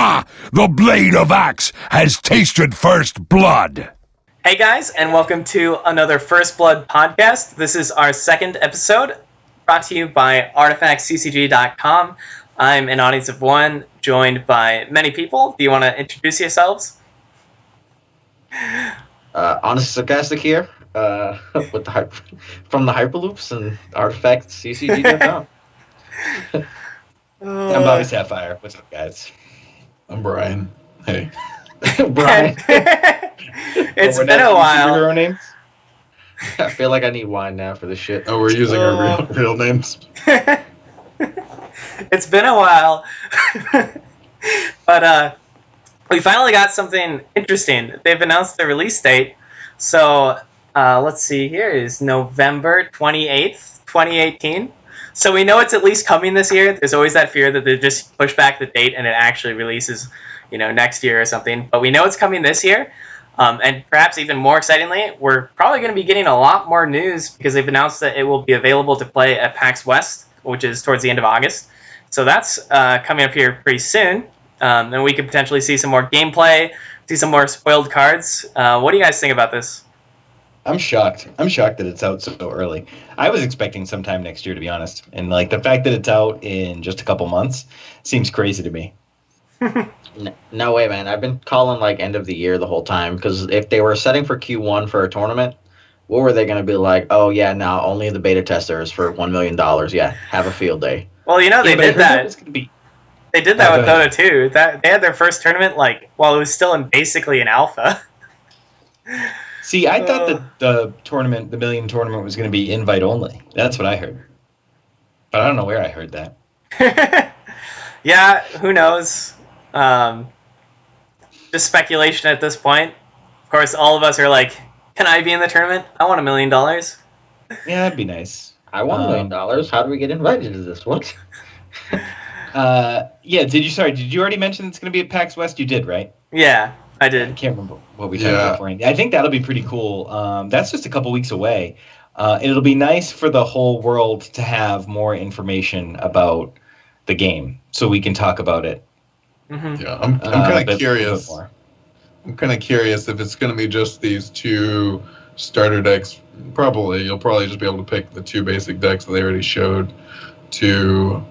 The blade of axe has tasted first blood. Hey guys, and welcome to another First Blood podcast. This is our second episode, brought to you by artifactccg.com. I'm an audience of one, joined by many people. Do you want to introduce yourselves? HonestlySarcastc here, with from the Hyperloops and artifactccg.com. I'm BobbySapphire. What's up, guys? I'm Brian. Hey. Brian. It's been a while. Superhero names? I feel like I need wine now for this shit. Oh, we're using our real names. It's been a while. But we finally got something interesting. They've announced the release date. So let's see here. It is November 28th, 2018. So we know it's at least coming this year. There's always that fear that they just push back the date and it actually releases, next year or something. But we know it's coming this year. And perhaps even more excitingly, we're probably going to be getting a lot more news because they've announced that it will be available to play at PAX West, which is towards the end of August. So that's coming up here pretty soon. And we could potentially see some more gameplay, see some more spoiled cards. What do you guys think about this? I'm shocked. I'm shocked that it's out so early. I was expecting sometime next year, to be honest. And the fact that it's out in just a couple months seems crazy to me. No way, man. I've been calling end of the year the whole time because if they were setting for Q1 for a tournament, what were they going to be like? Oh yeah, now only the beta testers for $1 million. Yeah, have a field day. Well, they did that. It's gonna be... They did that with Dota too. They had their first tournament while it was still basically an alpha. See, I thought that the million tournament was going to be invite only. That's what I heard. But I don't know where I heard that. Yeah, who knows? Just speculation at this point. Of course, all of us are like, can I be in the tournament? I want $1 million. Yeah, that'd be nice. I want $1 million. How do we get invited to this? What? Yeah, did you already mention it's going to be at PAX West? You did, right? Yeah, I did. I can't remember what we talked about before. I think that'll be pretty cool. That's just a couple weeks away. It'll be nice for the whole world to have more information about the game so we can talk about it. Mm-hmm. Yeah, I'm kind of curious. I'm kind of curious if it's going to be just these two starter decks. You'll probably just be able to pick the two basic decks that they already showed to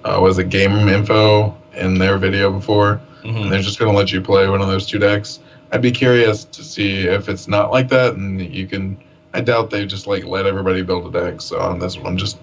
was it Game Info in their video before, and they're just going to let you play one of those two decks. I'd be curious to see if it's not like that, and you can. I doubt they just let everybody build a deck. So on this one, just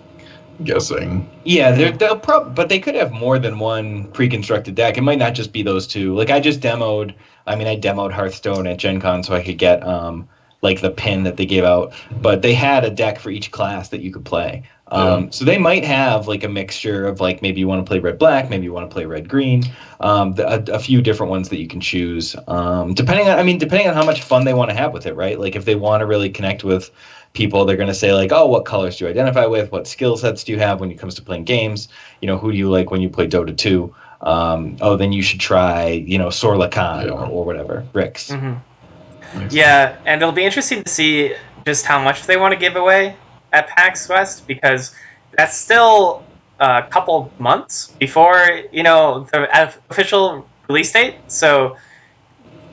guessing. Yeah, but they could have more than one pre-constructed deck. It might not just be those two. I just demoed. I demoed Hearthstone at Gen Con so I could get the pin that they gave out. But they had a deck for each class that you could play. So they might have a mixture of maybe you want to play red-black, maybe you want to play red-green, a few different ones that you can choose. Depending on how much fun they want to have with it, right? If they want to really connect with people, they're going to say oh, what colors do you identify with? What skill sets do you have when it comes to playing games? Who do you like when you play Dota 2? Then you should try, Sorla Khan or whatever, Rix. Mm-hmm. Yeah, and it'll be interesting to see just how much they want to give away at PAX West because that's still a couple months before, the official release date. So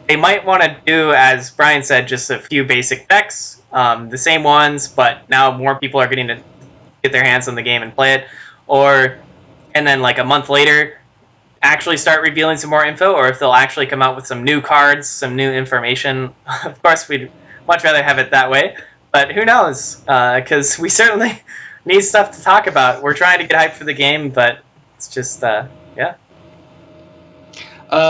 they might want to do, as Brian said, just a few basic decks. The same ones, but now more people are getting to get their hands on the game and play it. And then a month later, actually start revealing some more info, or if they'll actually come out with some new cards, some new information. Of course, we'd much rather have it that way, but who knows? Because we certainly need stuff to talk about. We're trying to get hyped for the game, but it's just, yeah.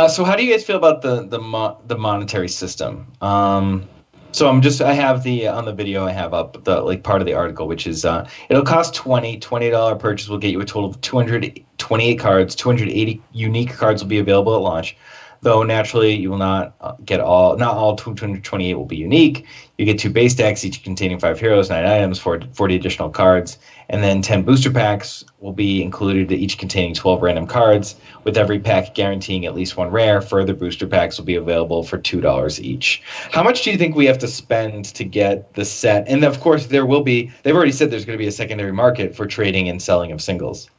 So how do you guys feel about the monetary system? So I have on the video I have up the part of the article, which is it'll cost $20 purchase will get you a total of 228 cards. 280 unique cards will be available at launch. Though naturally you will not not all 228 will be unique. You get 2 base decks, each containing 5 heroes, 9 items, 40 additional cards, and then 10 booster packs will be included, each containing 12 random cards, with every pack guaranteeing at least 1 rare. Further booster packs will be available for $2 each. How much do you think we have to spend to get the set? And of course they've already said there's going to be a secondary market for trading and selling of singles.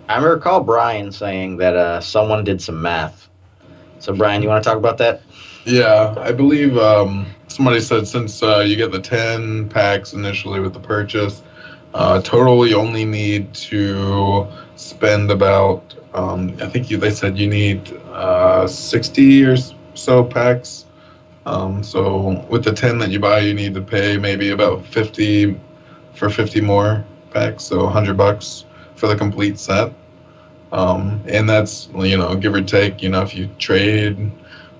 I recall Brian saying that someone did some math So Brian, you want to talk about that? Yeah, I believe somebody said since you get the 10 packs initially with the purchase, total you only need to spend about, I think they said you need 60 or so packs. So with the 10 that you buy, you need to pay maybe about 50 for 50 more packs, so $100 for the complete set. And that's, give or take, if you trade.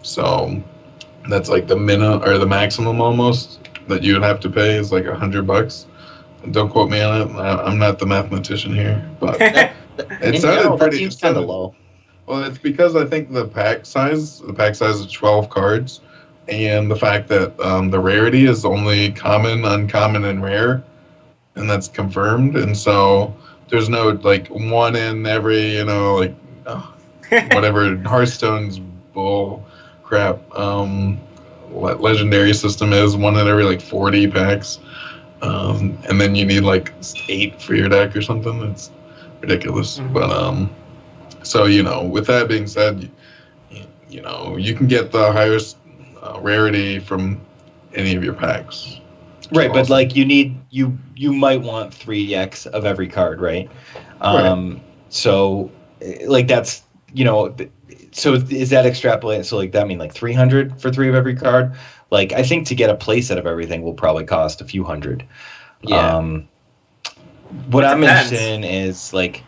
So that's like the minimum or the maximum almost that you would have to pay is like $100. Don't quote me on it. I'm not the mathematician here, but it sounded pretty. It seems kind of low. Well, it's because I think the pack size is 12 cards, and the fact that the rarity is only common, uncommon, and rare, and that's confirmed. And so there's no like one in every, whatever Hearthstone's bull crap. Legendary system is one in every like 40 packs, and then you need like 8 for your deck or something. It's ridiculous. Mm-hmm. But so with that being said, you can get the highest rarity from any of your packs. Right, but like you might want 3x of every card, right? Right. So like that's so is that extrapolate? So like that mean like 300 for 3 of every card? Like I think to get a playset of everything will probably cost a few hundred. Yeah. What I'm interested in is like,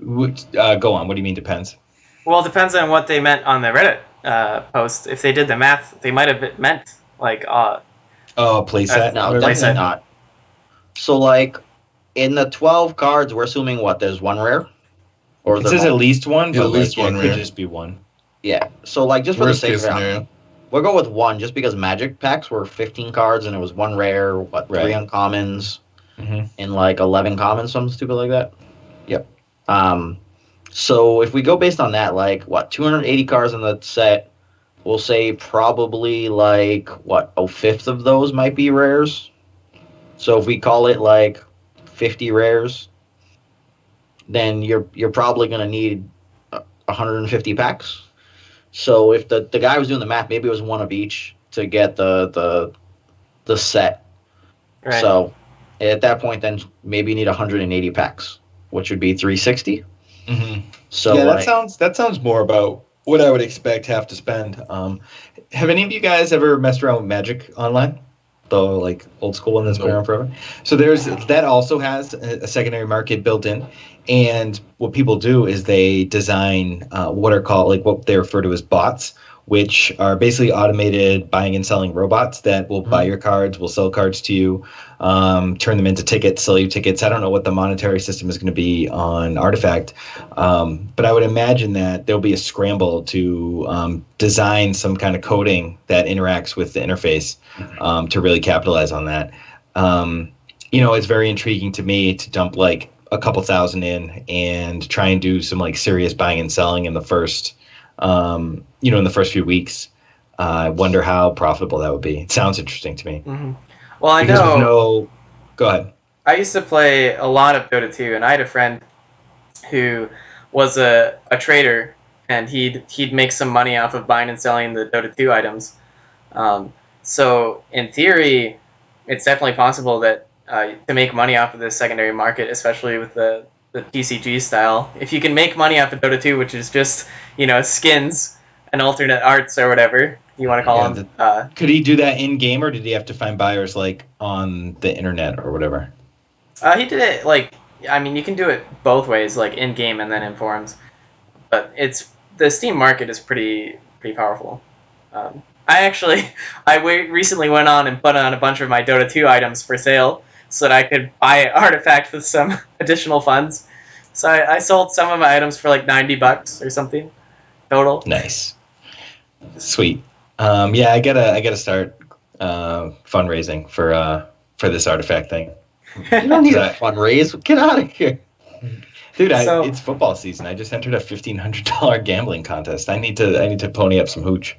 go on. What do you mean depends? Well, it depends on what they meant on the Reddit post. If they did the math, they might have meant like playset. No, definitely not. So like in the 12 cards, we're assuming what? There's one rare. Or it says at least one, but at least one it rare. could just be one. Yeah. So like just for Worst the sake case of it, scenario. we'll go with one just because Magic packs were 15 cards and it was one rare, 3 uncommons, and like 11 commons, something stupid like that. Yep. So if we go based on that, like 280 cards in the set, we'll say probably like a fifth of those might be rares. So if we call it like 50 rares, then you're probably gonna need 150 packs. So if the guy was doing the math, maybe it was one of each to get the set. Right. So at that point, then maybe you need 180 packs, which would be 360. So yeah, that sounds more about what I would expect to have to spend. Have any of you guys ever messed around with Magic online? The like old school one that's been around forever. So that also has a secondary market built in, and what people do is they design what are called like what they refer to as bots, which are basically automated buying and selling robots that will buy your cards, will sell cards to you, turn them into tickets, sell you tickets. I don't know what the monetary system is going to be on Artifact, but I would imagine that there'll be a scramble to design some kind of coding that interacts with the interface to really capitalize on that. It's very intriguing to me to dump like a couple thousand in and try and do some like serious buying and selling in the first in the first few weeks. I wonder how profitable that would be. It sounds interesting to me. Mm-hmm. Well, I because know. Go ahead. I used to play a lot of Dota 2, and I had a friend who was a trader, and he'd make some money off of buying and selling the Dota 2 items. So in theory, it's definitely possible that to make money off of the secondary market, especially with the TCG style, if you can make money off of Dota 2, which is just skins and alternate arts or whatever you want to call them. Could he do that in game, or did he have to find buyers like on the internet or whatever? He did it you can do it both ways, like in game and then in forums. But the Steam market is pretty powerful. I recently went on and put on a bunch of my Dota 2 items for sale so that I could buy Artifact with some additional funds. So I sold some of my items for like $90 or something total. Nice, sweet. I gotta start fundraising for this Artifact thing. You don't need a fundraise. Get out of here, dude. It's football season. I just entered a $1,500 gambling contest. I need to pony up some hooch.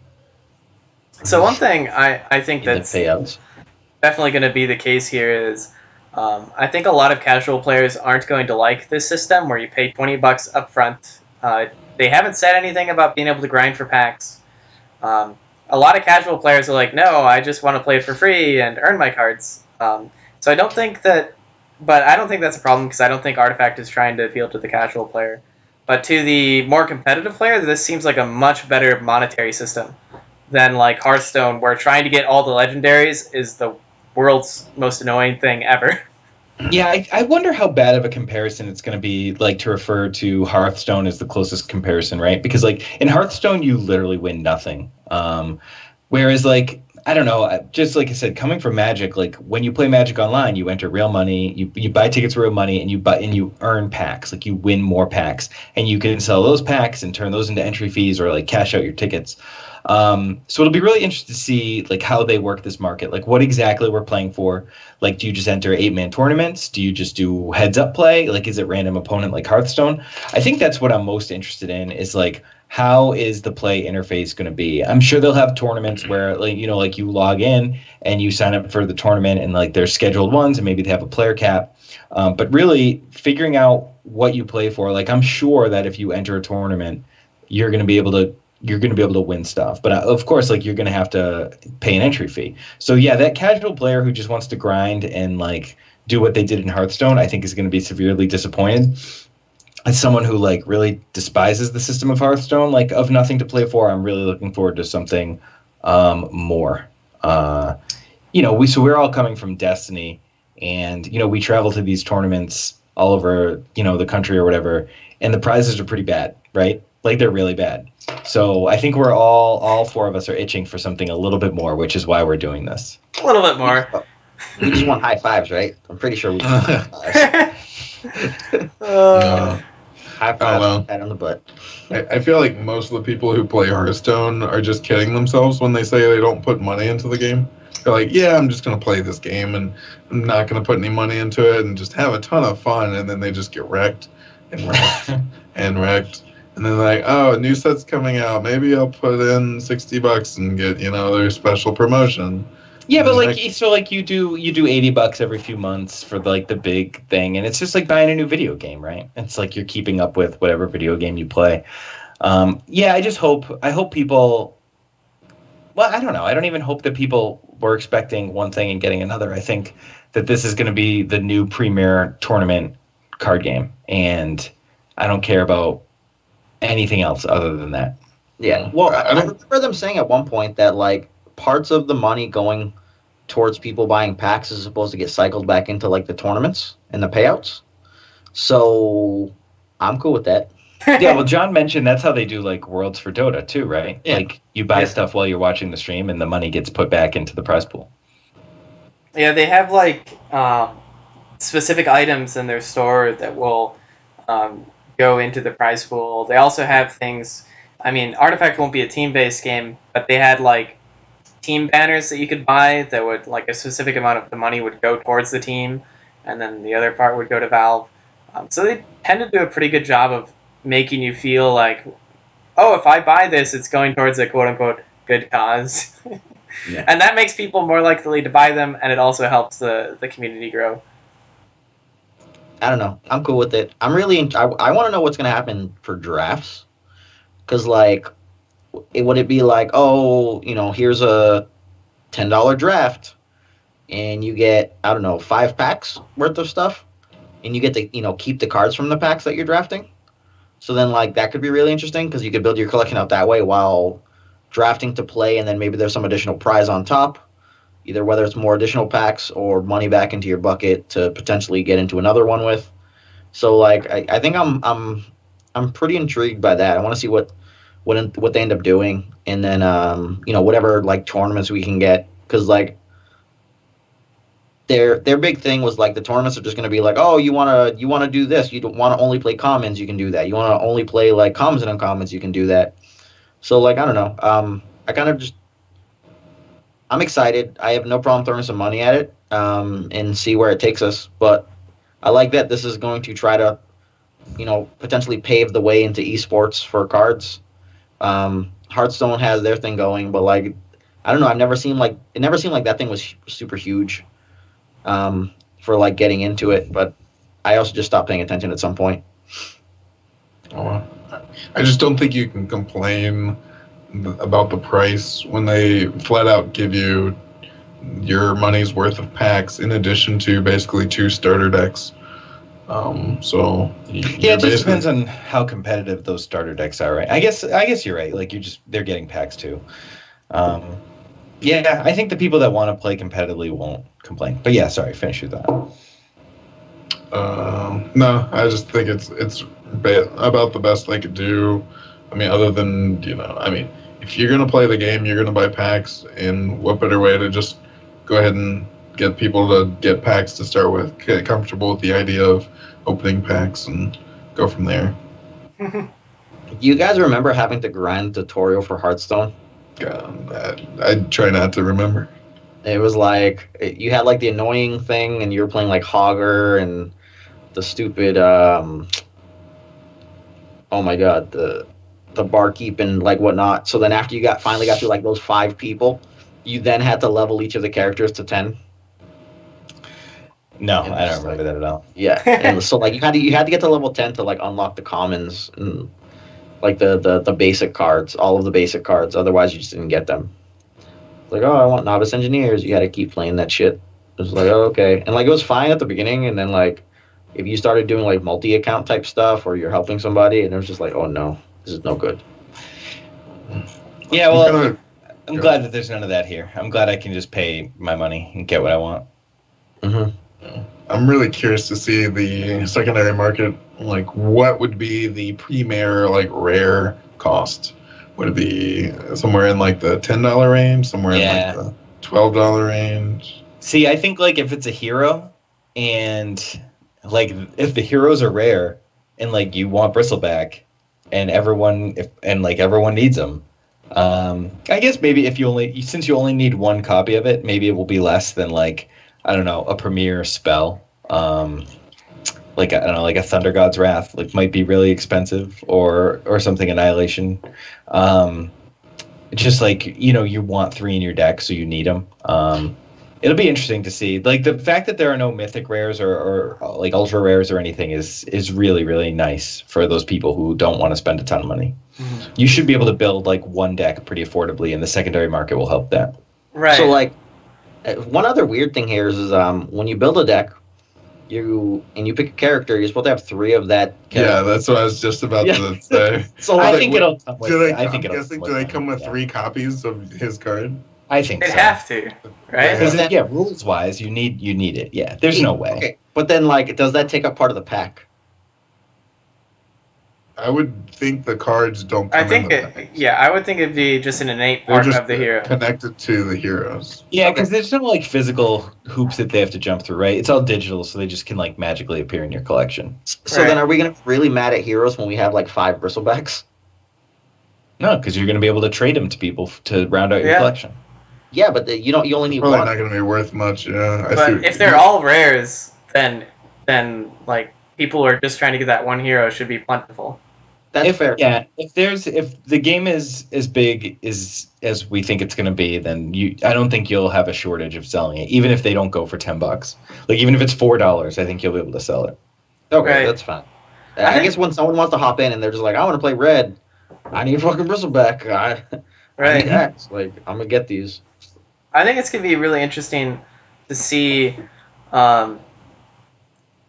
So one thing I think that's payouts. Definitely going to be the case here is I think a lot of casual players aren't going to like this system where you pay $20 up front. They haven't said anything about being able to grind for packs. A lot of casual players are like, no, I just want to play it for free and earn my cards. So I don't think that, but I don't think that's a problem because I don't think Artifact is trying to appeal to the casual player. But to the more competitive player, this seems like a much better monetary system than like Hearthstone, where trying to get all the legendaries is the world's most annoying thing ever. Yeah, I wonder how bad of a comparison it's going to be, like, to refer to Hearthstone as the closest comparison, right? Because, like, in Hearthstone, you literally win nothing. Whereas, like, I don't know, just like I said, coming from Magic, like, when you play Magic Online, you enter real money, you buy tickets for real money, and you earn packs. Like, you win more packs, and you can sell those packs and turn those into entry fees or, like, cash out your tickets. So it'll be really interesting to see like how they work this market, like what exactly we're playing for. Like, do you just enter 8-man tournaments? Do you just do heads up play? Like, is it random opponent like Hearthstone? I think that's what I'm most interested in is like, how is the play interface going to be? I'm sure they'll have tournaments where like, you know, like you log in and you sign up for the tournament and like there's scheduled ones and maybe they have a player cap. But really figuring out what you play for, like I'm sure that if you enter a tournament, you're going to be able to win stuff. But of course, like you're going to have to pay an entry fee. So yeah, that casual player who just wants to grind and like do what they did in Hearthstone, I think is going to be severely disappointed. As someone who like really despises the system of Hearthstone, like of nothing to play for, I'm really looking forward to something more. You know, we're all coming from Destiny, and you know we travel to these tournaments all over the country or whatever, and the prizes are pretty bad, right? Like they're really bad. So I think we're all four of us are itching for something a little bit more, which is why we're doing this. A little bit more. We just want high fives, right? I'm pretty sure we just want high fives. No. High fives, pat on the butt. I feel like most of the people who play Hearthstone are just kidding themselves when they say they don't put money into the game. They're like, yeah, I'm just going to play this game and I'm not going to put any money into it and just have a ton of fun. And then they just get wrecked and wrecked and wrecked. And then like, oh, a new set's coming out. Maybe I'll put in $60 and get, their special promotion. Yeah, but like, so like you do $80 every few months for like the big thing, and it's just like buying a new video game, right? It's like you're keeping up with whatever video game you play. Yeah, I hope people. Well, I don't know. I don't even hope that people were expecting one thing and getting another. I think that this is going to be the new premier tournament card game, and I don't care about anything else other than that. Yeah. Well, I remember them saying at one point that like parts of the money going towards people buying packs is supposed to get cycled back into like the tournaments and the payouts. So I'm cool with that. Yeah, well, John mentioned that's how they do like Worlds for Dota too, right? Yeah. Like you buy stuff while you're watching the stream and the money gets put back into the prize pool. Yeah, they have like specific items in their store that will go into the prize pool. They also have things. I mean, Artifact won't be a team-based game, but they had like team banners that you could buy that would like a specific amount of the money would go towards the team, and then the other part would go to Valve. So they tend to do a pretty good job of making you feel like, oh, if I buy this, it's going towards a quote-unquote good cause. Yeah. And that makes people more likely to buy them, and it also helps the community grow. I don't know. I'm cool with it. I'm really. I want to know what's going to happen for drafts, because like, would it be like, oh, here's a $10 draft, and you get 5 packs worth of stuff, and you get to keep the cards from the packs that you're drafting. So then like that could be really interesting because you could build your collection out that way while drafting to play, and then maybe there's some additional prize on top. Either whether it's more additional packs or money back into your bucket to potentially get into another one with. So like I think I'm pretty intrigued by that. I want to see what they end up doing, and then whatever like tournaments we can get, because like their big thing was like the tournaments are just going to be like, oh, you want to do this, you don't want to only play commons, you can do that, you want to only play like commons and uncommons, you can do that. So like I don't know, I kind of just. I'm excited. I have no problem throwing some money at it and see where it takes us. But I like that this is going to try to, potentially pave the way into esports for cards. Hearthstone has their thing going, but like, I don't know. It never seemed like that thing was super huge for like getting into it. But I also just stopped paying attention at some point. Oh, I just don't think you can complain about the price when they flat out give you your money's worth of packs in addition to basically 2 starter decks. So it just depends on how competitive those starter decks are, right? I guess you're right. Like they're getting packs too. Yeah, I think the people that want to play competitively won't complain. But yeah, sorry, finish your thought. No, I just think it's about the best they could do. I mean, other than if you're gonna play the game, you're gonna buy packs, and what better way to just go ahead and get people to get packs to start with, get comfortable with the idea of opening packs, and go from there. You guys remember having to grind tutorial for Hearthstone? I try not to remember. It was like you had like the annoying thing, and you were playing like Hogger and the stupid. Oh my god, the barkeep and like whatnot. So then after you finally got through like those 5 people, you then had to level each of the characters to 10. No, I don't remember that at all. Yeah, and so like you had to get to level 10 to like unlock the commons and like the basic cards, all of the basic cards. Otherwise, you just didn't get them. It's like, oh, I want novice engineers. You had to keep playing that shit. It was like, oh, okay, and like it was fine at the beginning, and then like if you started doing like multi-account type stuff, or you're helping somebody, and it was just like, oh no, this is no good. Yeah, well, I'm glad that there's none of that here. I'm glad I can just pay my money and get what I want. Mm-hmm. I'm really curious to see the secondary market. Like, what would be the premier like rare cost? Would it be somewhere in like the $10 range? Somewhere in like the $12 range? See, I think like if it's a hero, and like if the heroes are rare, and like you want Bristleback, and everyone needs them. I guess maybe since you only need 1 copy of it, maybe it will be less than like, I don't know, a premier spell. Like I don't know, like a Thunder God's Wrath, like might be really expensive, or something Annihilation. Just like you want 3 in your deck, so you need them. It'll be interesting to see. Like the fact that there are no mythic rares or like ultra rares or anything is really, really nice for those people who don't want to spend a ton of money. Mm-hmm. You should be able to build like 1 deck pretty affordably, and the secondary market will help that. Right. So like one other weird thing here is when you build a deck, you pick a character, you're supposed to have 3 of that character. Yeah, that's what I was just about to say. So I think it'll come with. Do they come with 3 copies of his card? I think they'd have to, right? Because rules wise, you need it. Yeah, there's no way. Okay, but then like, does that take up part of the pack? I would think the cards don't come in the pack. Yeah, I would think it'd be just an innate part of the hero. Connected to the heroes. Yeah, because there's no like physical hoops that they have to jump through, right? It's all digital, so they just can like magically appear in your collection. So then are we going to be really mad at heroes when we have like 5 Bristlebacks? No, because you're going to be able to trade them to people to round out your collection. Yeah, but you only need probably 1. Not going to be worth much. Yeah, but if they're all rares, then like people are just trying to get that 1 hero should be plentiful. That's fair. Yeah, if the game is as big as we think it's going to be, then I don't think you'll have a shortage of selling it, even if they don't go for $10. Like even if it's $4, I think you'll be able to sell it. Okay, that's fine. I guess when someone wants to hop in and they're just like, I want to play red, I need fucking Bristleback. I need X. Like I'm gonna get these. I think it's going to be really interesting to see.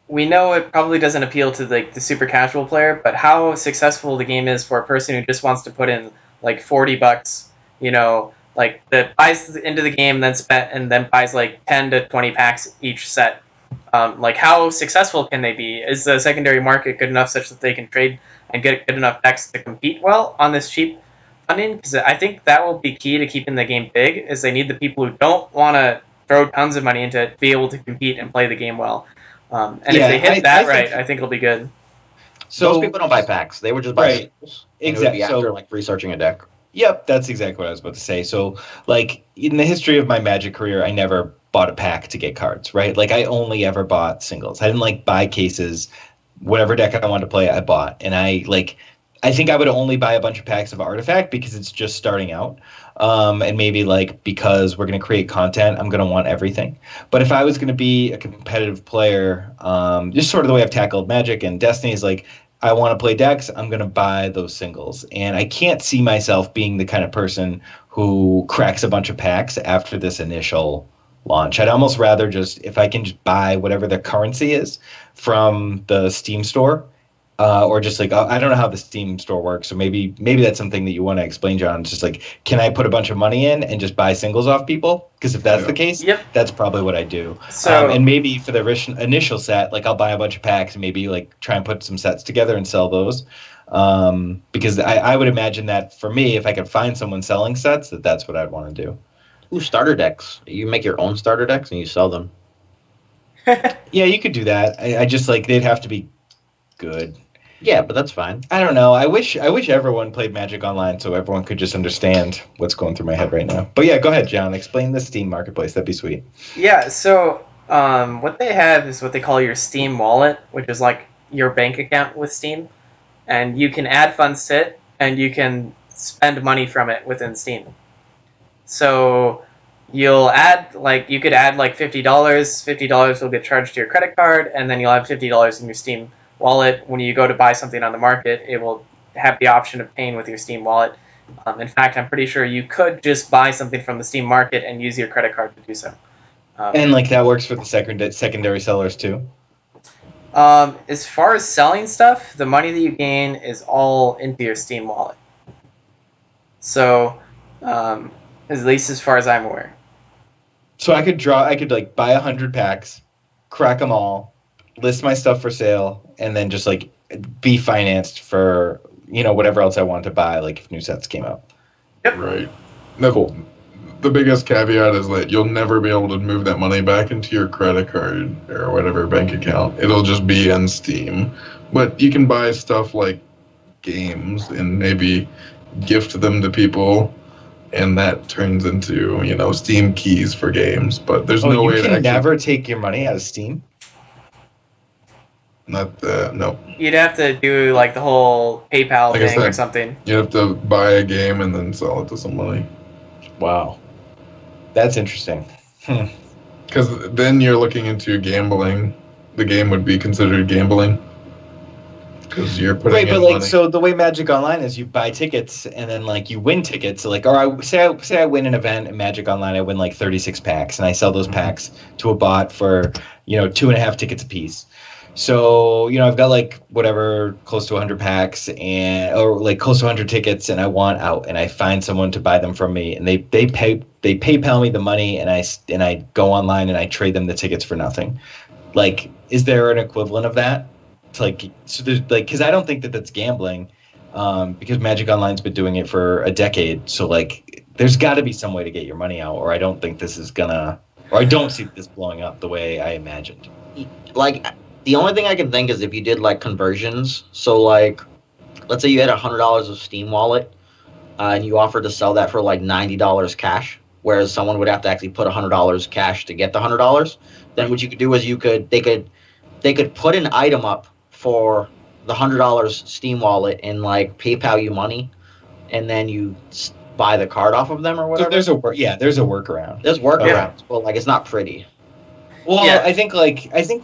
We know it probably doesn't appeal to like the super casual player, but how successful the game is for a person who just wants to put in like $40, like that buys into the game, then buys like 10 to 20 packs each set. Like how successful can they be? Is the secondary market good enough such that they can trade and get good enough decks to compete well on this cheap funding? Because I think that will be key to keeping the game big. Is they need the people who don't want to throw tons of money into it to be able to compete and play the game well. And if they hit I think it'll be good. So those people don't buy packs; they would just buy singles. Exactly. After like researching a deck. Yep, that's exactly what I was about to say. So, like in the history of my Magic career, I never bought a pack to get cards. Right? Like I only ever bought singles. I didn't like buy cases. Whatever deck I wanted to play, I bought, and I think I would only buy a bunch of packs of Artifact because it's just starting out. And maybe like because we're going to create content, I'm going to want everything. But if I was going to be a competitive player, just sort of the way I've tackled Magic and Destiny is like I want to play decks, I'm going to buy those singles. And I can't see myself being the kind of person who cracks a bunch of packs after this initial launch. I'd almost rather just, if I can just buy whatever the currency is from the Steam store, or just like, I don't know how the Steam store works, so maybe that's something that you want to explain, John. It's just like, can I put a bunch of money in and just buy singles off people? Because if that's the case, that's probably what I do. So, and maybe for the initial set, like I'll buy a bunch of packs and maybe like try and put some sets together and sell those. Because I would imagine that for me, if I could find someone selling sets, that's what I'd want to do. Ooh, starter decks. You make your own starter decks and you sell them. Yeah, you could do that. I just like they'd have to be good. Yeah, but that's fine. I don't know. I wish everyone played Magic Online so everyone could just understand what's going through my head right now. But yeah, go ahead, John. Explain the Steam Marketplace. That'd be sweet. Yeah, so what they have is what they call your Steam wallet, which is like your bank account with Steam. And you can add funds to it, and you can spend money from it within Steam. So you'll add, like, you could add like $50. $50 will get charged to your credit card, and then you'll have $50 in your Steam wallet. When you go to buy something on the market, it will have the option of paying with your Steam wallet. In fact, I'm pretty sure you could just buy something from the Steam market and use your credit card to do so. And like that works for the secondary sellers too? As far as selling stuff, the money that you gain is all into your Steam wallet. So, at least as far as I'm aware. So I could like buy 100 packs, crack them all, list my stuff for sale, and then just like be financed for, whatever else I wanted to buy, like if new sets came out. Yep. Right. Cool. The biggest caveat is that you'll never be able to move that money back into your credit card or whatever bank account. It'll just be in Steam. But you can buy stuff like games and maybe gift them to people, and that turns into, Steam keys for games. But there's no way to you can never take your money out of Steam? No. You'd have to do like the whole PayPal thing or something. You have to buy a game and then sell it to somebody. Wow. That's interesting. Because then you're looking into gambling. The game would be considered gambling. Because you're putting in money. So the way Magic Online is, you buy tickets and then like you win tickets. So like, or say I win an event in Magic Online, I win like 36 packs, and I sell those packs to a bot for 2.5 tickets a piece. So, I've got like whatever, close to 100 packs or like close to 100 tickets, and I want out, and I find someone to buy them from me, and they PayPal me the money, and I go online and I trade them the tickets for nothing. Like, is there an equivalent of that? It's like, so there's like, because I don't think that that's gambling, because Magic Online's been doing it for a decade. So like, there's got to be some way to get your money out, or I don't think this is gonna, or I don't see this blowing up the way I imagined. Like, the only thing I can think is if you did like conversions. So like, let's say you had $100 of Steam wallet, and you offered to sell that for like $90 cash, whereas someone would have to actually put $100 cash to get the $100. Then what you could do is they could put an item up for the $100 Steam wallet and like PayPal you money, and then you buy the card off of them or whatever. So there's a workaround. There's workarounds, but like it's not pretty. Well, yeah. I think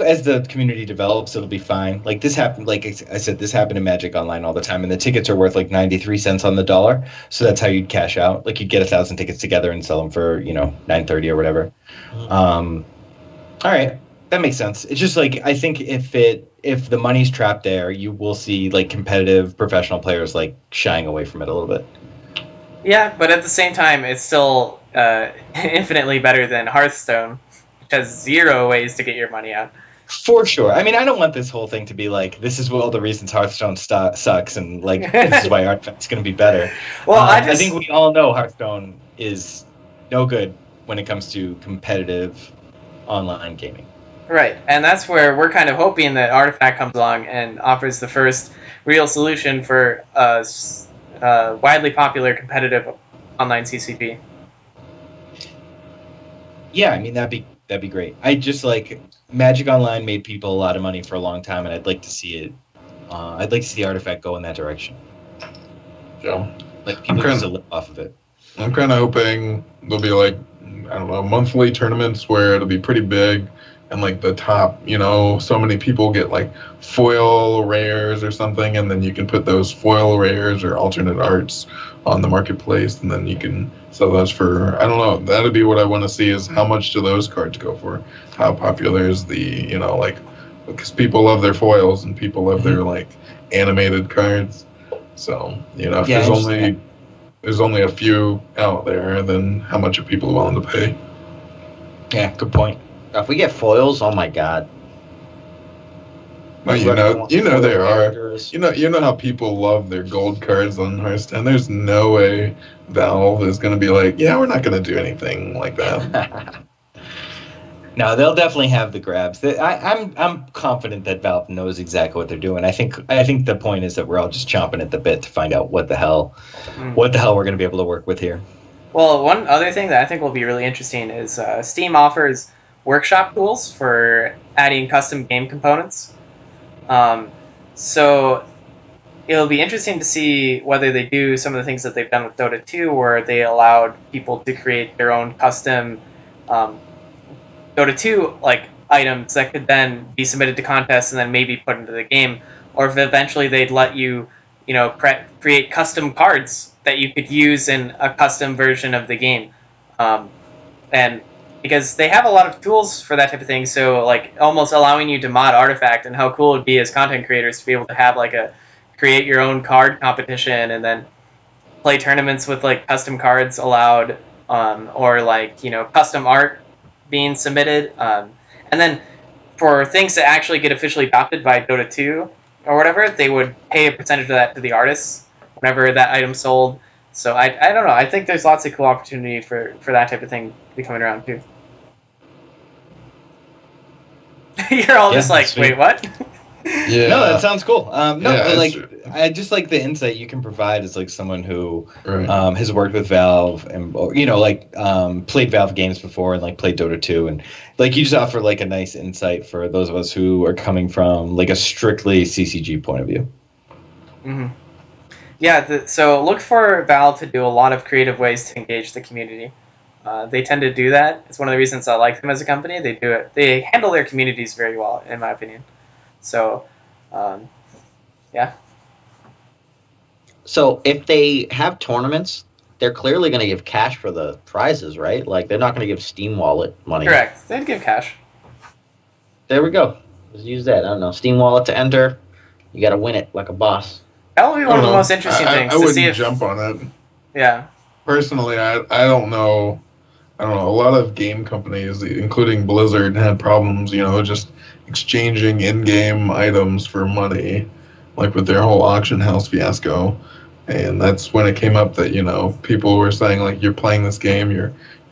as the community develops, it'll be fine. Like this happened, like I said, this happened in Magic Online all the time, and the tickets are worth like 93 cents on the dollar. So that's how you'd cash out. Like you'd get 1,000 tickets together and sell them for $9.30 or whatever. All right, that makes sense. It's just like I think if the money's trapped there, you will see like competitive professional players like shying away from it a little bit. Yeah, but at the same time, it's still infinitely better than Hearthstone, which has 0 ways to get your money out. For sure. I mean, I don't want this whole thing to be like, this is all the reasons Hearthstone sucks, and like this is why Artifact's going to be better. Well, I think we all know Hearthstone is no good when it comes to competitive online gaming. Right, and that's where we're kind of hoping that Artifact comes along and offers the first real solution for widely popular competitive online CCP. Yeah, I mean that'd be great. I just like Magic Online made people a lot of money for a long time, and I'd like to see it. I'd like to see Artifact go in that direction. Yeah, like people just live off of it. I'm kind of hoping there'll be like, I don't know, monthly tournaments where it'll be pretty big, and like the top, so many people get like foil rares or something, and then you can put those foil rares or alternate arts on the marketplace, and then you can sell those for, I don't know, that'd be what I want to see, is how much do those cards go for? How popular is the, like, because people love their foils and people love their like animated cards. So, if there's only a few out there, then how much are people willing to pay? Yeah, good point. If we get foils, oh my god. Well, there are. You know how people love their gold cards on Hearthstone. There's no way Valve is going to be like, yeah, we're not going to do anything like that. No, they'll definitely have the grabs. I'm confident that Valve knows exactly what they're doing. I think the point is that we're all just chomping at the bit to find out what the hell we're going to be able to work with here. Well, one other thing that I think will be really interesting is Steam offers workshop tools for adding custom game components. So it'll be interesting to see whether they do some of the things that they've done with Dota 2, where they allowed people to create their own custom Dota 2 like items that could then be submitted to contests and then maybe put into the game, or if eventually they'd let you, create custom cards that you could use in a custom version of the game, and because they have a lot of tools for that type of thing, so like almost allowing you to mod Artifact, and how cool it would be as content creators to be able to have like a create your own card competition and then play tournaments with like custom cards allowed, or like custom art being submitted, and then for things to actually get officially adopted by Dota 2 or whatever, they would pay a percentage of that to the artists whenever that item sold. So I don't know. I think there's lots of cool opportunity for that type of thing to be coming around too. You're all just like, sweet. wait, what? Yeah. No, that sounds cool. Yeah, I just like the insight you can provide as like someone who Right. has worked with Valve and played Valve games before and like played Dota 2, and like you just offer like a nice insight for those of us who are coming from like a strictly CCG point of view. Mm-hmm. Yeah, so look for Valve to do a lot of creative ways to engage the community. They tend to do that. It's one of the reasons I like them as a company. They do it. They handle their communities very well, in my opinion. So, yeah. So if they have tournaments, they're clearly going to give cash for the prizes, right? Like, they're not going to give Steam Wallet money. Correct. They'd give cash. There we go. Let's use that. I don't know. Steam Wallet to enter. You got to win it like a boss. That will be one of the most interesting things I to see wouldn't if jump on it. Yeah. Personally, I don't know. I don't know. A lot of game companies, including Blizzard, had problems, just exchanging in-game items for money, like with their whole auction house fiasco. And that's when it came up that, people were saying, like, you're playing this game,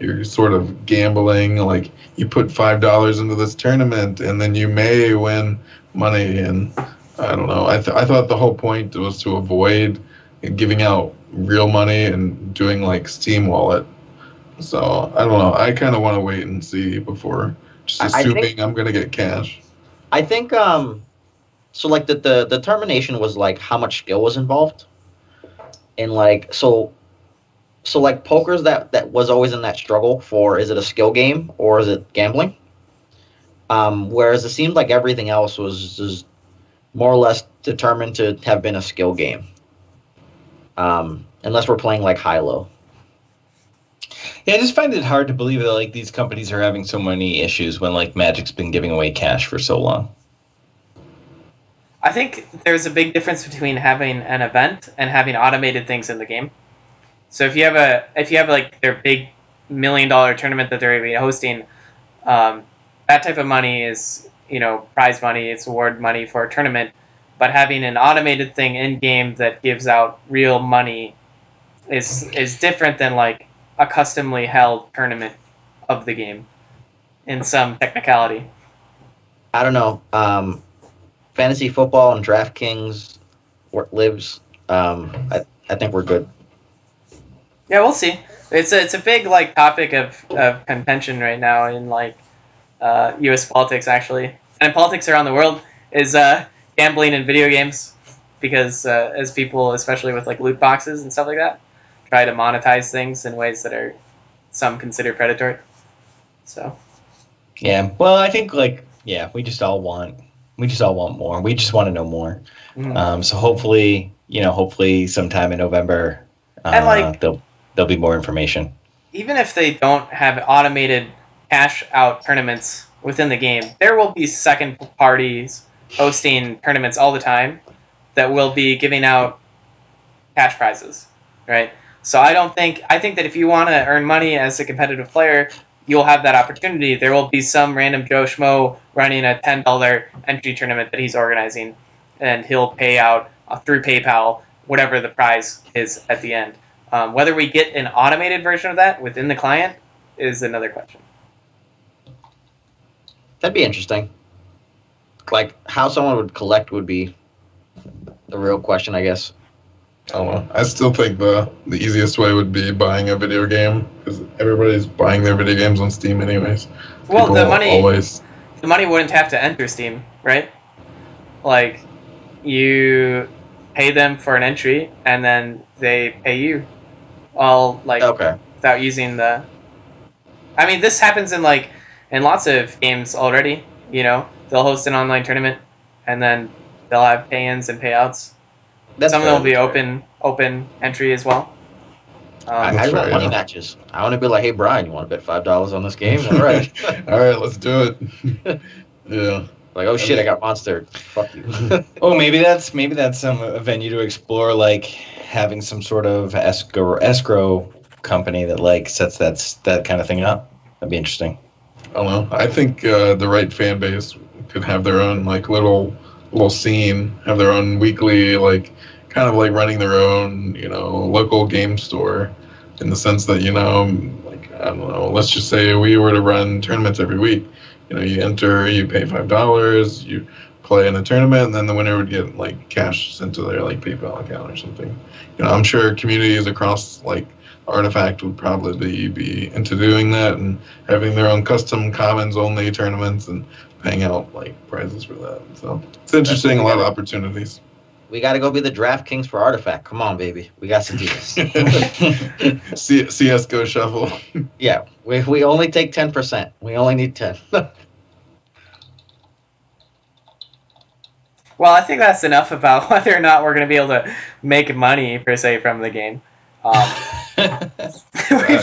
you're sort of gambling, like, you put $5 into this tournament, and then you may win money. And I don't know. I thought the whole point was to avoid giving out real money and doing, like, Steam Wallet. So, I don't know. I kind of want to wait and see before just assuming I'm going to get cash. I think, so, like, the determination was, like, how much skill was involved. And, like, so like, poker's that was always in that struggle for, is it a skill game or is it gambling? Whereas it seemed like everything else was just more or less determined to have been a skill game. Unless we're playing, like, high-low. Yeah, I just find it hard to believe that like these companies are having so many issues when like Magic's been giving away cash for so long. I think there's a big difference between having an event and having automated things in the game. So if you have like their big $1 million tournament that they're hosting, that type of money is prize money, it's award money for a tournament. But having an automated thing in game that gives out real money is different than like a customly held tournament of the game in some technicality. I don't know. Fantasy football and DraftKings lives. I think we're good. Yeah, we'll see. It's a big like topic of contention right now in like U.S. politics actually, and politics around the world is gambling in video games, because as people, especially with like loot boxes and stuff like that, try to monetize things in ways that are some consider predatory. So Yeah. Well, I think we just all want more. We just want to know more. So hopefully sometime in November, And there'll be more information. Even if they don't have automated cash out tournaments within the game, there will be second parties hosting tournaments all the time that will be giving out cash prizes, right? So I think that if you want to earn money as a competitive player, you'll have that opportunity. There will be some random Joe Schmo running a $10 entry tournament that he's organizing, and he'll pay out through PayPal whatever the prize is at the end. Whether we get an automated version of that within the client is another question. That'd be interesting. Like, how someone would collect would be the real question, I guess. I don't know. I still think the easiest way would be buying a video game, because everybody's buying their video games on Steam anyways. Well, People the money wouldn't have to enter Steam, right? Like, you pay them for an entry, and then they pay you. All without using the. I mean, this happens in lots of games already. You know, they'll host an online tournament, and then they'll have pay-ins and payouts. Some of them will be open entry as well. I want money matches. I want to be like, hey, Brian, you want to bet $5 on this game? All right. All right, let's do it. Yeah. Like, oh shit, I got monstered. Fuck you. Oh, maybe that's a venue to explore, like having some sort of escrow company that sets that kind of thing up. That'd be interesting. I don't know. I think the right fan base could have their own little scene, have their own weekly kind of running their own local game store, in the sense that I don't know. Let's just say we were to run tournaments every week. You enter, you pay $5, you play in a tournament, and then the winner would get cash sent to their PayPal account or something. I'm sure communities across Artifact would probably be into doing that and having their own custom commons only tournaments and paying out prizes for that. So it's interesting, a lot of opportunities. We got to go be the DraftKings for Artifact. Come on, baby. We got to do this. CSGO shuffle. Yeah, we only take 10%. We only need 10. Well, I think that's enough about whether or not we're going to be able to make money, per se, from the game. We've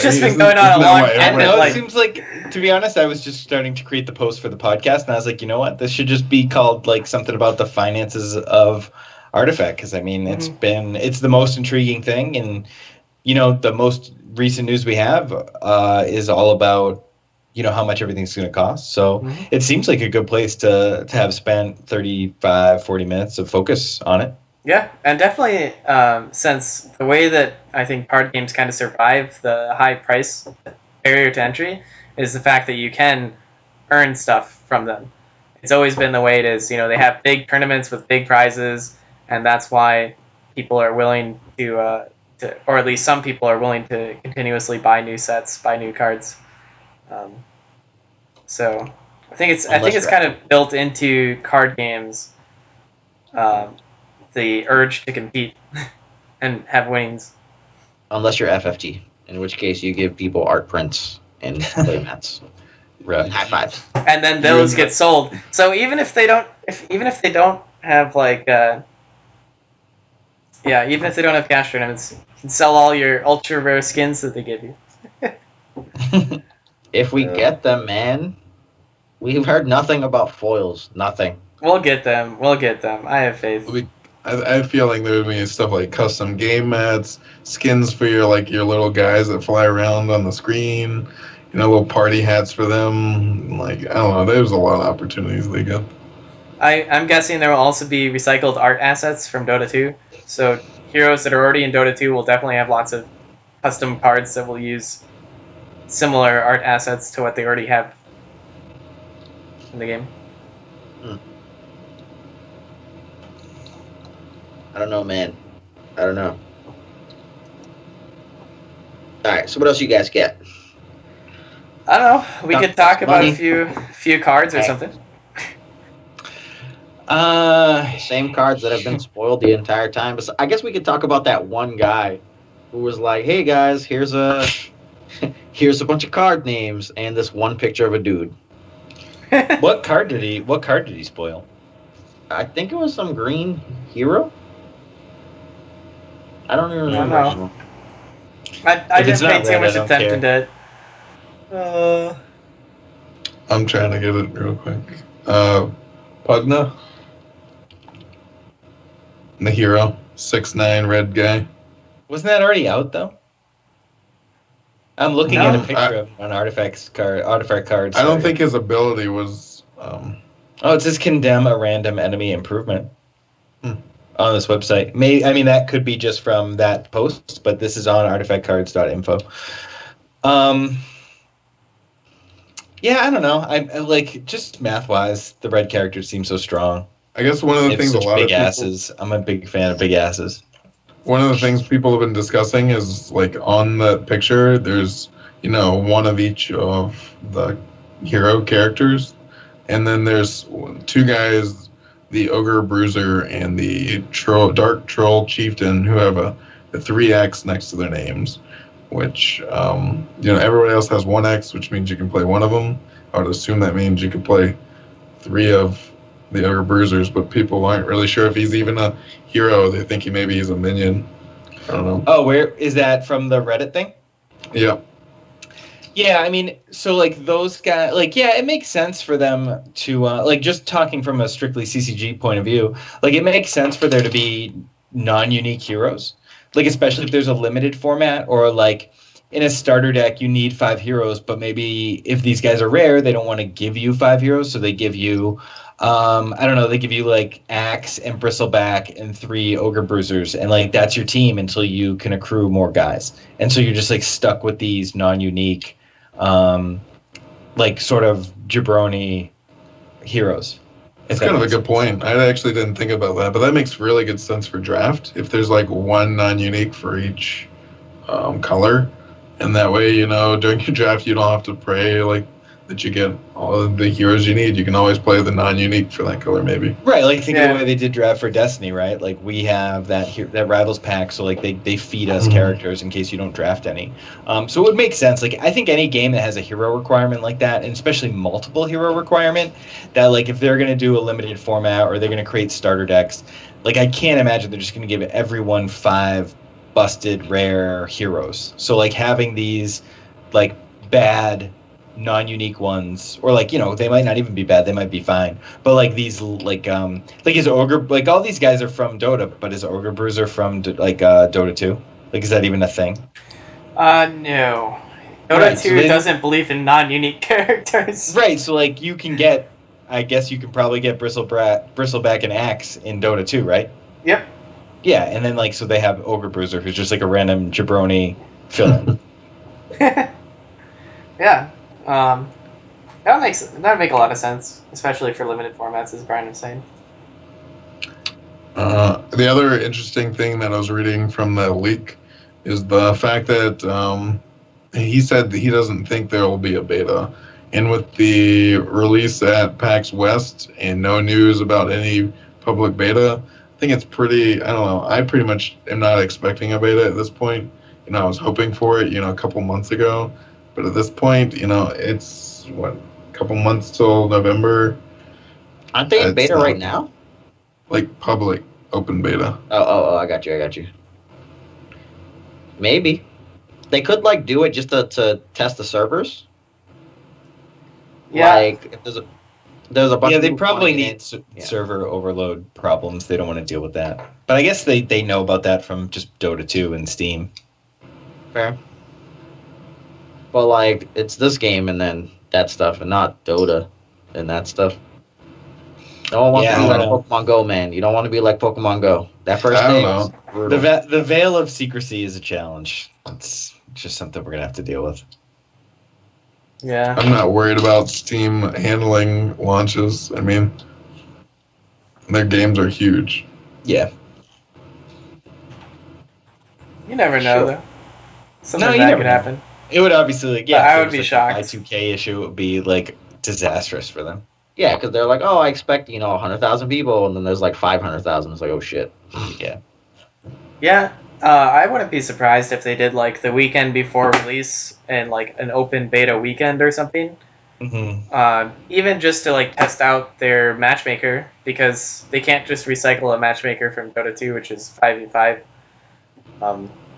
just been going on a long tangent. It seems like, to be honest, I was just starting to create the post for the podcast, and I was like, you know what? This should just be called something about the finances of Artifact, because I mean, it's the most intriguing thing, and the most recent news we have is all about how much everything's going to cost. So it seems like a good place to have spent 35-40 minutes of focus on it. Yeah, and definitely since the way that I think card games kind of survive the high price barrier to entry is the fact that you can earn stuff from them. It's always been the way it is. They have big tournaments with big prizes, and that's why people are willing to, or at least some people are willing to continuously buy new sets, buy new cards. So I think it's kind of built into card games. The urge to compete and have winnings. Unless you're FFG, in which case you give people art prints and playmats. Right. High fives. And then those get sold. So even if they don't have even if they don't have cash tournaments, you can sell all your ultra rare skins that they give you. If we get them, man, we've heard nothing about foils. Nothing. We'll get them. I have faith. I have a feeling there would be stuff like custom game mats, skins for your little guys that fly around on the screen, little party hats for them. I don't know. There's a lot of opportunities they get. I'm guessing there will also be recycled art assets from Dota 2. So heroes that are already in Dota 2 will definitely have lots of custom cards that will use similar art assets to what they already have in the game. I don't know, man. I don't know. All right, so what else you guys get? I don't know. We could talk about a few cards or something. Same cards that have been spoiled the entire time. But I guess we could talk about that one guy who was like, "Hey guys, here's a bunch of card names and this one picture of a dude." What card did he spoil? I think it was some green hero. I don't even I don't remember. know. I If it's didn't pay not too red, much I don't attention to it. I'm trying to get it real quick. Pugna, the hero, 6'9" red guy. Wasn't that already out though? I'm looking No. at a picture of him on artifact cards. I don't think his ability was. Oh, it says condemn a random enemy improvement Hmm. on this website. That could be just from that post, but this is on artifactcards.info. Yeah, I don't know. I like, just math-wise, the red characters seem so strong. I guess one of the They have things a such lot of big people, asses. I'm a big fan of big asses. one of the things people have been discussing is like on the picture, there's one of each of the hero characters, and then there's two guys, the Ogre Bruiser and the Dark Troll Chieftain, who have a 3X next to their names, which everybody else has 1X, which means you can play one of them. I would assume that means you could play 3 of the Ogre Bruisers, but people aren't really sure if he's even a hero. They think maybe he's a minion. I don't know. Oh, where is that from the Reddit thing? Yeah. Yeah, I mean, so like those guys, like, yeah, it makes sense for them to like, just talking from a strictly CCG point of view, like it makes sense for there to be non-unique heroes, like especially if there's a limited format, or like in a starter deck you need 5 heroes, but maybe if these guys are rare, they don't want to give you 5 heroes, so they give you I don't know, they give you like Axe and Bristleback and 3 Ogre Bruisers, and like that's your team until you can accrue more guys, and so you're just like stuck with these non-unique like sort of jabroni heroes. That's kind of a good point. I actually didn't think about that, but that makes really good sense for draft. If there's like one non-unique for each color, and that way, during your draft, you don't have to pray like that you get all of the heroes you need. You can always play the non-unique for that color, maybe. Right, like think of the way they did draft for Destiny, right? Like we have that Rivals pack, so like they feed us characters in case you don't draft any. So it would make sense. Like I think any game that has a hero requirement like that, and especially multiple hero requirement, that like if they're gonna do a limited format or they're gonna create starter decks, like I can't imagine they're just gonna give everyone 5 busted rare heroes. So like having these like bad non-unique ones, or like they might not even be bad, they might be fine, but like these like is Ogre, like all these guys are from Dota, but is Ogre Bruiser from Dota 2? Like is that even a thing? No. Dota 2 doesn't believe in non-unique characters. Right, so like you can get, I guess you can probably get Bristleback and Axe in Dota 2, right? Yep. Yeah, and then like so they have Ogre Bruiser, who's just like a random jabroni fill-in. Yeah. That would make a lot of sense, especially for limited formats, as Brian was saying. The other interesting thing that I was reading from the leak is the fact that he said that he doesn't think there will be a beta. And with the release at PAX West and no news about any public beta, I think it's pretty, I don't know, I pretty much am not expecting a beta at this point. I was hoping for it, a couple months ago. But at this point, it's, a couple months till November. Aren't they in beta right now? Like public open beta. Oh, I got you. Maybe. They could like do it just to test the servers. Yeah. Like if there's a bunch of they people probably playing need server overload problems. They don't want to deal with that. But I guess they know about that from just Dota 2 and Steam. Fair. But like it's this game and then that stuff, and not Dota and that stuff. No one wants to be like Pokemon Go, man. You don't want to be like Pokemon Go. That first I day don't was brutal. The veil of secrecy is a challenge. It's just something we're gonna have to deal with. Yeah. I'm not worried about Steam handling launches. I mean, their games are huge. Yeah. You never know, though. Something you bad never could know. happen. It would obviously, But I would be shocked. The Y2K issue would be like disastrous for them. Yeah, because they're like, oh, I expect 100,000 people, and then there's like 500,000. It's like, oh shit. Yeah. Yeah. I wouldn't be surprised if they did like the weekend before release and like an open beta weekend or something. Even just to like test out their matchmaker, because they can't just recycle a matchmaker from Dota 2, which is 5v5,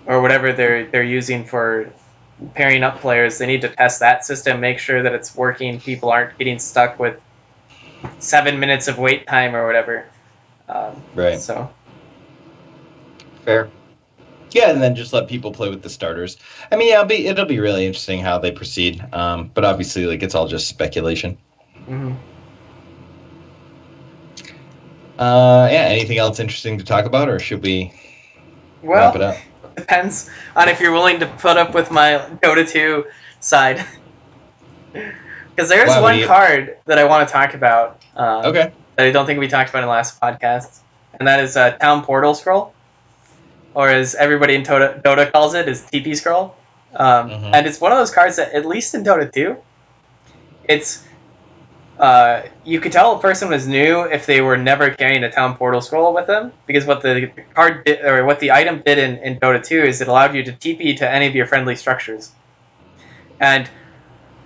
or whatever they're using for pairing up players. They need to test that system, make sure that it's working. People aren't getting stuck with 7 minutes of wait time or whatever. Right. So Fair. Yeah, and then just let people play with the starters. I mean, yeah, it'll be really interesting how they proceed. But obviously, like, it's all just speculation. Mm-hmm. Yeah. Anything else interesting to talk about, or should we wrap it up? Depends on if you're willing to put up with my Dota 2 side. Because there is one card that I want to talk about. Okay. That I don't think we talked about in the last podcast, and that is Town Portal Scroll, or as everybody in Dota calls it, is TP Scroll. And it's one of those cards that, at least in Dota 2, it's you could tell a person was new if they were never carrying a Town Portal Scroll with them, because what the card did, or what the item did in Dota 2 is it allowed you to TP to any of your friendly structures. And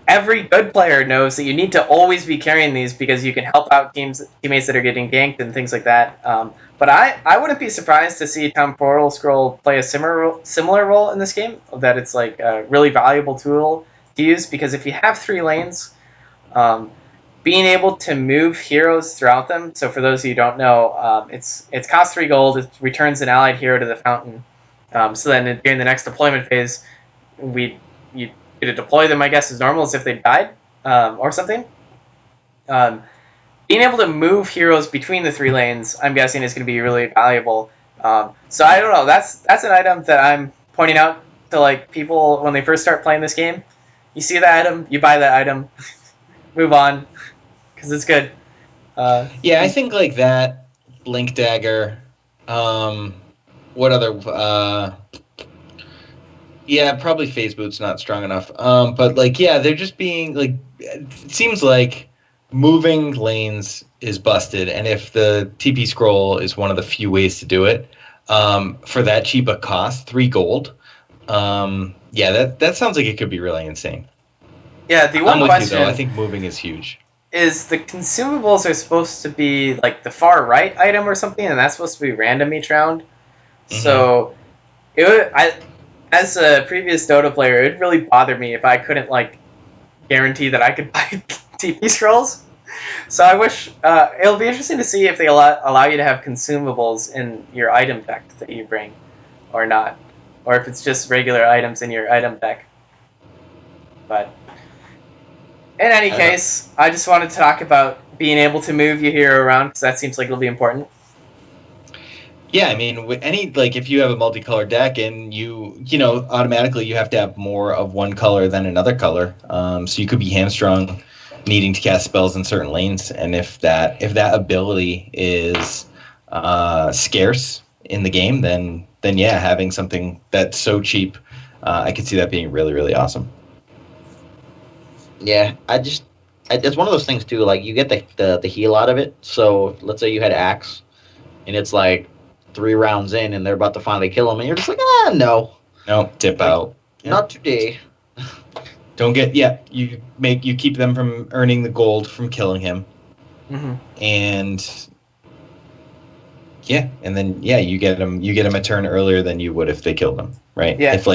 every good player knows that you need to always be carrying these because you can help out teammates that are getting ganked and things like that. But I wouldn't be surprised to see Town Portal Scroll play a similar role in this game, that it's like a really valuable tool to use, because if you have 3 lanes, being able to move heroes throughout them. So for those of you who don't know, it's cost 3 gold. It returns an allied hero to the fountain. So then during the next deployment phase, you to deploy them, I guess, as normal, as if they died or something. Being able to move heroes between the 3 lanes, I'm guessing, is going to be really valuable. So I don't know. That's an item that I'm pointing out to like people when they first start playing this game. You see that item, you buy that item, move on, because it's good. Yeah, I think like that, Blink Dagger. What other? Yeah, probably Phase Boot's not strong enough. But like, yeah, they're just being like. It seems like moving lanes is busted, and if the TP scroll is one of the few ways to do it, for that cheap a cost, 3 gold. Yeah, that sounds like it could be really insane. Yeah, the one question, you, though. I think moving is huge. Is the consumables are supposed to be like the far right item or something, and that's supposed to be random each round. So as a previous Dota player, it would really bother me if I couldn't like guarantee that I could buy TP scrolls. So I wish it'll be interesting to see if they allow you to have consumables in your item deck that you bring, or not, or if it's just regular items in your item deck. But in any case, I just wanted to talk about being able to move your hero around, because that seems like it'll be important. Yeah, I mean, with any, like, if you have a multicolored deck and you know, automatically you have to have more of one color than another color. So you could be hamstrung needing to cast spells in certain lanes, and if that ability is scarce in the game, then yeah, having something that's so cheap, I could see that being really, really awesome. Yeah, it's one of those things too. Like, you get the heal out of it. So let's say you had Axe, and it's like 3 rounds in, and they're about to finally kill him, and you're just like, no, dip out. Not today. Don't get you keep them from earning the gold from killing him, and then you get them a turn earlier than you would if they killed them, right? Yeah, if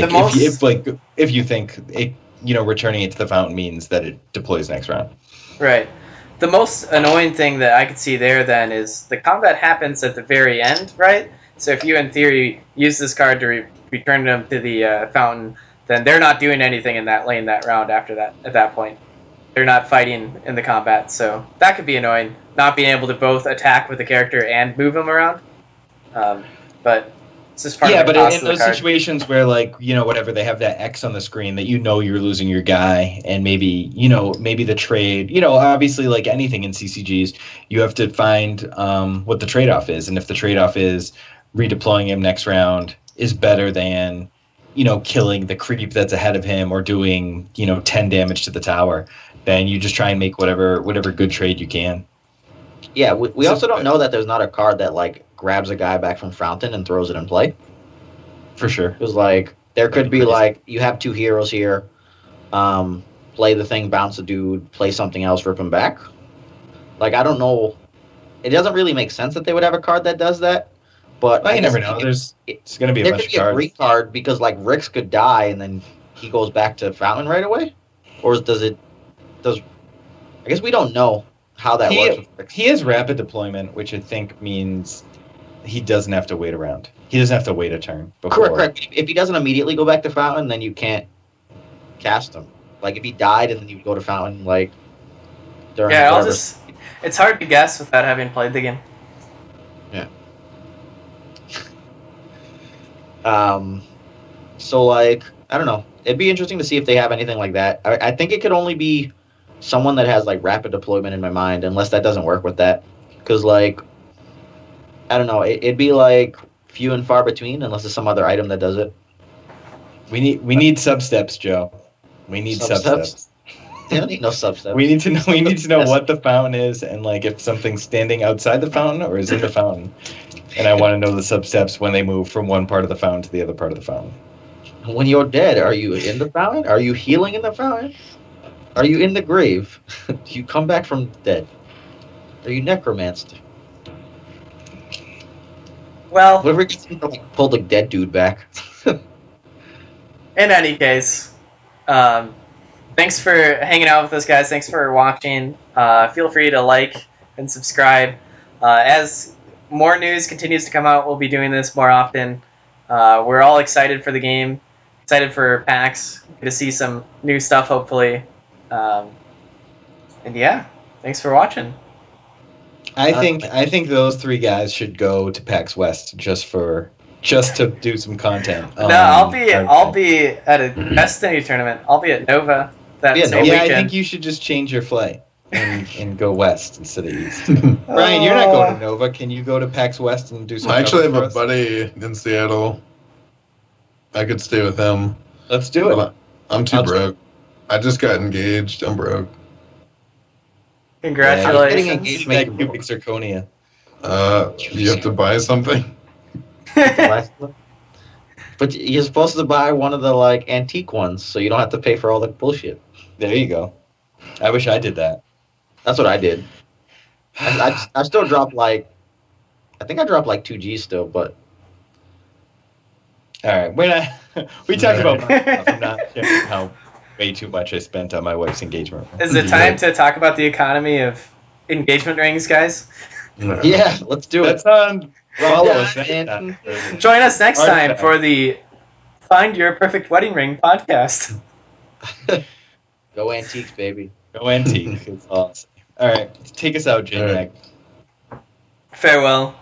you think it, returning it to the fountain means that it deploys next round. Right. The most annoying thing that I could see there then is the combat happens at the very end, right? So if you, in theory, use this card to return them to the fountain, then they're not doing anything in that lane that round after that. At that point, they're not fighting in the combat, so that could be annoying. Not being able to both attack with the character and move them around. But it's just part of the cost in those situations where, like, whatever, they have that X on the screen that you're losing your guy, and maybe the trade, obviously, like anything in CCGs, you have to find what the trade-off is, and if the trade-off is redeploying him next round is better than killing the creep that's ahead of him or doing 10 damage to the tower, then you just try and make whatever good trade you can. Yeah, we also don't know that there's not a card that like grabs a guy back from fountain and throws it in play. For sure. Because like there could be like you have 2 heroes here, play the thing, bounce a dude, play something else, rip him back. Like, I don't know. It doesn't really make sense that they would have a card that does that. But Well, you never know. It's going to be a there bunch could of be a cards. green card because like Rix could die and then he goes back to Fountain right away, or does it? I guess we don't know how that works with Rix. He has rapid deployment, which I think means he doesn't have to wait around. He doesn't have to wait a turn before. Correct. If he doesn't immediately go back to Fountain, then you can't cast him. Like if he died and then you go to Fountain, like during whatever. It's hard to guess without having played the game. Yeah. So like I don't know. It'd be interesting to see if they have anything like that. I think it could only be someone that has like rapid deployment in my mind, unless that doesn't work with that. Because like I don't know, it'd be like few and far between unless there's some other item that does it. We need substeps, Joe. We need substeps. They don't need no substeps. We need to know what the fountain is and like if something's standing outside the fountain or is in the fountain. And I want to know the substeps when they move from one part of the fountain to the other part of the fountain. When you're dead, are you in the fountain? Are you healing in the fountain? Are you in the grave? Do you come back from dead? Are you necromanced? Well, What if we can like, pull the dead dude back? in any case, thanks for hanging out with us, guys. Thanks for watching. Feel free to like and subscribe. As more news continues to come out, we'll be doing this more often. We're all excited for the game, excited for PAX, to see some new stuff, hopefully. And yeah, thanks for watching. I think those three guys should go to PAX West just to do some content. No, I'll be at a Destiny tournament. I'll be at Nova that same Yeah, weekend. I think you should just change your flight and go west instead of east. Brian, you're not going to Nova. Can you go to PAX West and do some? I actually have coverage a for us? buddy in Seattle. I could stay with him. Let's do it. But I'm too broke. I just got engaged. I'm broke. Congratulations. Yeah, engaged. That cubic zirconia. You have to buy something. But you're supposed to buy one of the like antique ones, so you don't have to pay for all the bullshit. There you go. I wish I did that. That's what I did. I still dropped like, I think I dropped like 2G still, but All right, we talked about my stuff. I'm not sharing how way too much I spent on my wife's engagement. Is it time to talk about the economy of engagement rings, guys? No. yeah, let's do it. That's on. Follow us next and- time. Join us next time Artifact. for the Find Your Perfect Wedding Ring podcast. Go antiques, baby. Go antique. It's awesome. All right, take us out, JMag. Farewell.